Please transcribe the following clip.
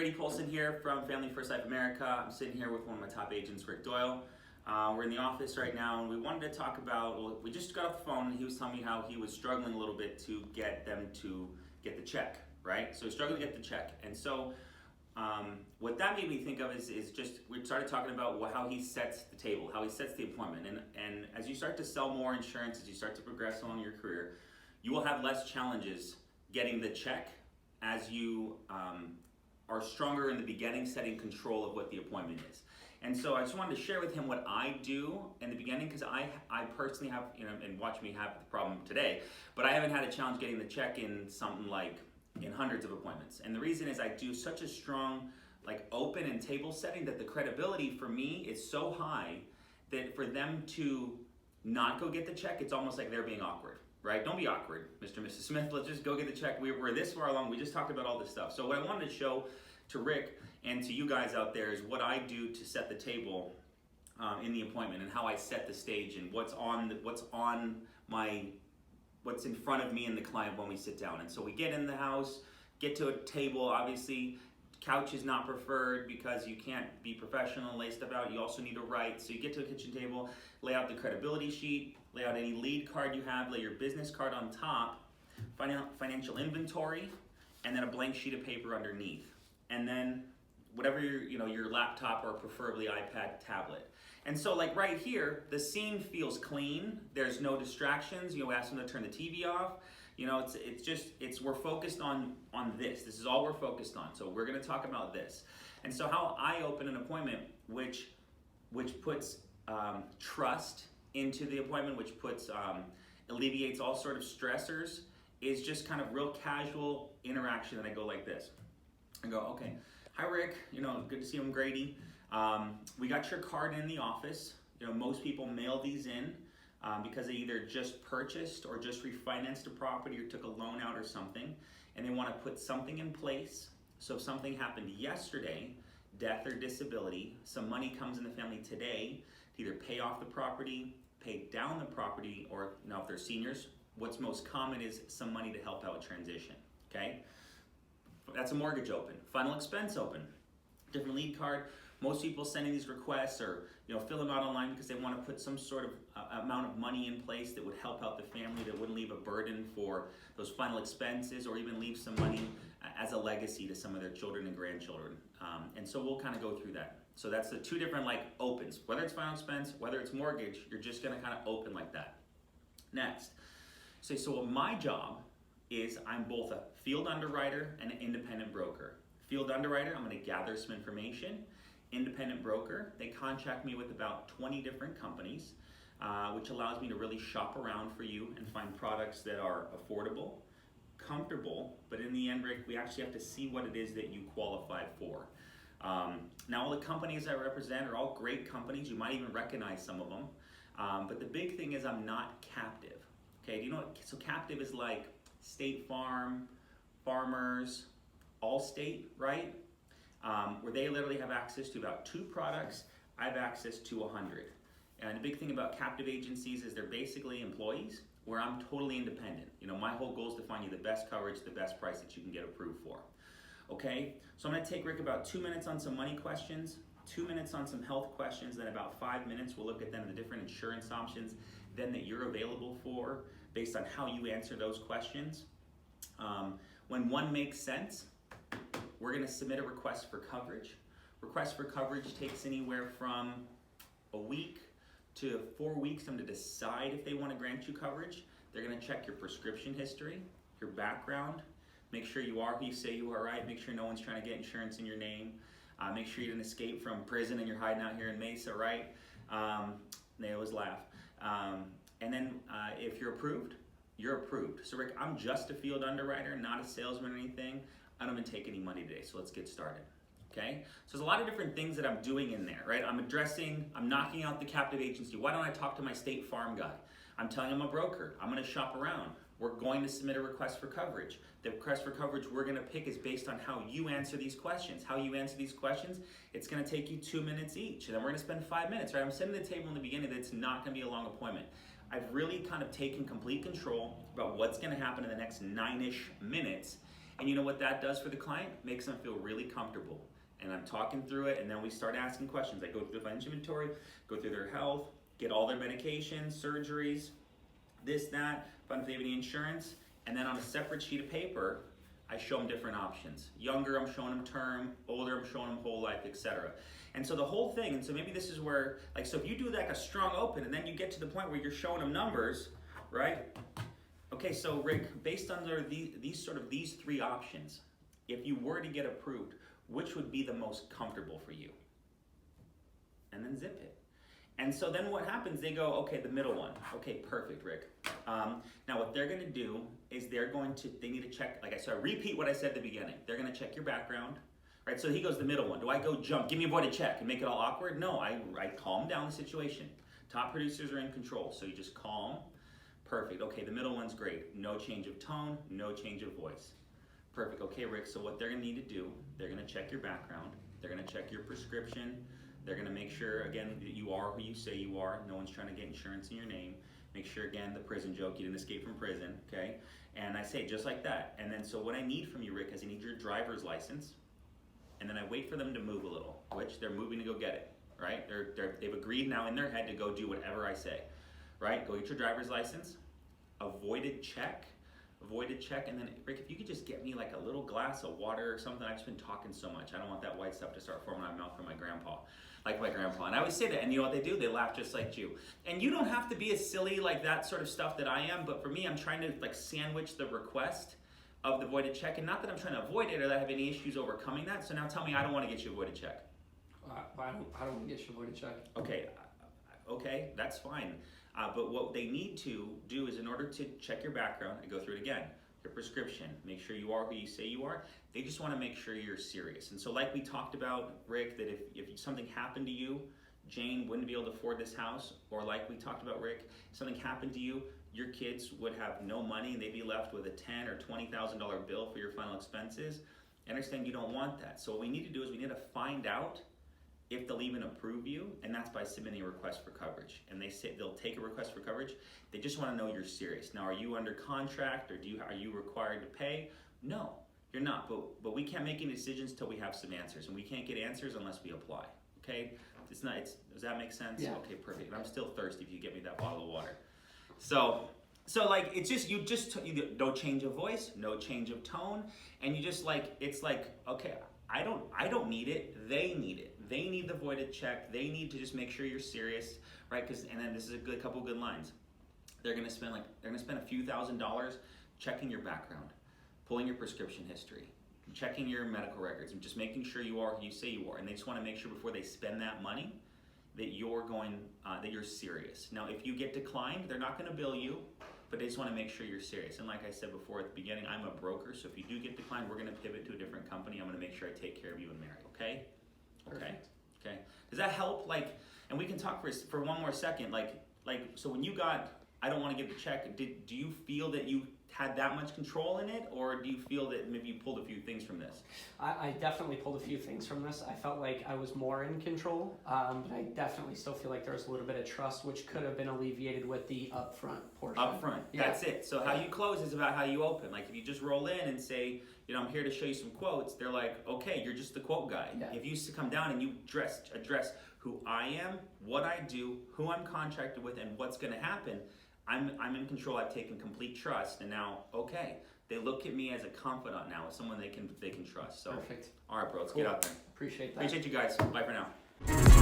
Grady Polcyn here from Family First Life America. I'm sitting here with one of my top agents, Rick Doyle. We're in the office right now, and we wanted to talk about, well, we just got off the phone, and he was telling me how he was struggling a little bit to get them to get the check, right? So he's struggling to get the check. And so what that made me think of is just, we started talking about how he sets the table, how he sets the appointment. And as you start to sell more insurance, as you start to progress along your career, you will have less challenges getting the check as you are stronger in the beginning, setting control of what the appointment is. And so I just wanted to share with him what I do in the beginning, because I personally have, and watch me have the problem today, but I haven't had a challenge getting the check in something like in hundreds of appointments. And the reason is I do such a strong, open and table setting that the credibility for me is so high that for them to not go get the check, it's almost like they're being awkward. Right? Don't be awkward, Mr. and Mrs. Smith. Let's just go get the check. We're this far along. We just talked about all this stuff. So what I wanted to show to Rick and to you guys out there is what I do to set the table in the appointment, and how I set the stage, and what's in front of me and the client when we sit down. And so we get in the house, get to a table. Obviously, couch is not preferred because you can't be professional and lay stuff out. You also need to write. So you get to a kitchen table, lay out the credibility sheet, lay out any lead card you have, lay your business card on top, financial inventory, and then a blank sheet of paper underneath. And then whatever your laptop or preferably iPad, tablet. And so right here, the scene feels clean. There's no distractions. Ask them to turn the TV off. We're focused on this. This is all we're focused on. So we're going to talk about this. And so how I open an appointment, which puts trust into the appointment, which alleviates all sort of stressors, is just kind of real casual interaction. And I go like this. I go, okay, hi Rick, good to see you, I'm Grady. We got your card in the office. Most people mail these in because they either just purchased or just refinanced a property or took a loan out or something, and they want to put something in place. So if something happened yesterday, death or disability, some money comes in the family today to either pay off the property, pay down the property, or now if they're seniors, what's most common is some money to help out transition, okay? That's a mortgage open. Final expense open. Different lead card. Most people sending these requests or fill them out online because they want to put some sort of amount of money in place that would help out the family, that wouldn't leave a burden for those final expenses, or even leave some money as a legacy to some of their children and grandchildren. And so we'll kind of go through that. So that's the two different opens. Whether it's final expense, whether it's mortgage, you're just going to kind of open like that. Next. So my job is I'm both a field underwriter and an independent broker. Field underwriter, I'm going to gather some information. Independent broker, they contract me with about 20 different companies, which allows me to really shop around for you and find products that are affordable, comfortable, but in the end, Rick, we actually have to see what it is that you qualify for. Now, all the companies I represent are all great companies. You might even recognize some of them. But the big thing is I'm not captive. Okay, do you know what? So captive is like State Farm, Farmers, Allstate, right? Where they literally have access to about 2 products. I have access to 100. And the big thing about captive agencies is they're basically employees, where I'm totally independent. My whole goal is to find you the best coverage, the best price that you can get approved for. Okay, so I'm going to take Rick about 2 minutes on some money questions, 2 minutes on some health questions, then about 5 minutes we'll look at then the different insurance options then that you're available for based on how you answer those questions. When one makes sense, we're going to submit a request for coverage. Request for coverage takes anywhere from a week to 4 weeks for them to decide if they want to grant you coverage. They're going to check your prescription history, your background, make sure you are who you say you are, right? Make sure no one's trying to get insurance in your name. Make sure you didn't escape from prison and you're hiding out here in Mesa, right? They always laugh. And then if you're approved, you're approved. So Rick, I'm just a field underwriter, not a salesman or anything. I don't even take any money today, so let's get started. Okay? So there's a lot of different things that I'm doing in there, right? I'm knocking out the captive agency. Why don't I talk to my State Farm guy? I'm telling him I'm a broker. I'm going to shop around. We're going to submit a request for coverage. The request for coverage we're going to pick is based on how you answer these questions. How you answer these questions, it's going to take you 2 minutes each, and then we're going to spend 5 minutes, right? I'm setting the table in the beginning that it's not going to be a long appointment. I've really kind of taken complete control about what's going to happen in the next 9-ish minutes, And you know what that does for the client? Makes them feel really comfortable. And I'm talking through it, and then we start asking questions. I go through the financial inventory, go through their health, get all their medications, surgeries, this, that, find if they have any insurance, and then on a separate sheet of paper, I show them different options. Younger, I'm showing them term. Older, I'm showing them whole life, etc. And so the whole thing, and so maybe this is where, like, so if you do like a strong open, and then you get to the point where you're showing them numbers, right? Okay, so Rick, based on these three options, if you were to get approved, which would be the most comfortable for you? And then zip it. And so then what happens, they go, okay, the middle one. Okay, perfect, Rick. Now what they're gonna do is they need to check, like I said, repeat what I said at the beginning. They're gonna check your background, right? So he goes the middle one. Do I go jump, give me a voided check and make it all awkward? No, I calm down the situation. Top producers are in control, so you just calm. Perfect, okay, the middle one's great. No change of tone, no change of voice. Perfect, okay, Rick, so what they're gonna need to do, they're gonna check your background, they're gonna check your prescription, they're gonna make sure, again, that you are who you say you are, no one's trying to get insurance in your name. Make sure, again, the prison joke, you didn't escape from prison, okay? And I say just like that. And then, so what I need from you, Rick, is I need your driver's license, and then I wait for them to move a little, which they're moving to go get it, right? They've agreed now in their head to go do whatever I say, right? Go get your driver's license, a voided check, and then, Rick, if you could just get me like a little glass of water or something. I've just been talking so much. I don't want that white stuff to start forming in my mouth from my grandpa. Like my grandpa. And I always say that, and you know what they do? They laugh just like you. And you don't have to be as silly like that sort of stuff that I am, but for me, I'm trying to like sandwich the request of the voided check, and not that I'm trying to avoid it or that I have any issues overcoming that. So now tell me I don't want to get you a voided check. I don't want to get you a voided check. Okay, that's fine. But what they need to do is, in order to check your background, I go through it again, your prescription, make sure you are who you say you are. They just want to make sure you're serious. And so like we talked about, Rick, that if something happened to you, Jane wouldn't be able to afford this house, or like we talked about, Rick, if something happened to you, your kids would have no money and they'd be left with a $10,000 or $20,000 bill for your final expenses. I understand you don't want that. So what we need to do is we need to find out if they'll even approve you, and that's by submitting a request for coverage. And they'll take a request for coverage. They just want to know you're serious. Now, are you under contract, or are you required to pay? No, you're not. But we can't make any decisions till we have some answers, and we can't get answers unless we apply. Okay? Does that make sense? Yeah. Okay, perfect. And I'm still thirsty if you get me that bottle of water. So like it's just you no change of voice, no change of tone, and you just like it's like okay, I don't need it. They need it. They need the voided check. They need to just make sure you're serious, right? And then this is a couple good lines. They're gonna spend a few $1,000s checking your background, pulling your prescription history, checking your medical records, and just making sure you are who you say you are. And they just want to make sure before they spend that money that you're serious. Now, if you get declined, they're not going to bill you, but they just want to make sure you're serious. And like I said before at the beginning, I'm a broker, so if you do get declined, we're going to pivot to a different company. I'm going to make sure I take care of you and Mary. Okay? Perfect. Okay. Does that help? Like, and we can talk for one more second. Like, so when you got, I don't want to give the check. Do you feel that you had that much control in it, or do you feel that maybe you pulled a few things from this? I definitely pulled a few things from this. I felt like I was more in control, but I definitely still feel like there was a little bit of trust, which could have been alleviated with the upfront portion. Upfront, yeah. That's it. So how you close is about how you open. Like if you just roll in and say, I'm here to show you some quotes, they're like, okay, you're just the quote guy. Yeah. If you come down and you address who I am, what I do, who I'm contracted with, and what's going to happen, I'm in control. I've taken complete trust, and now, okay, they look at me as a confidant now, as someone they can trust. So, perfect. All right, bro, let's Cool. get out there. Appreciate that. Appreciate you guys. Bye for now.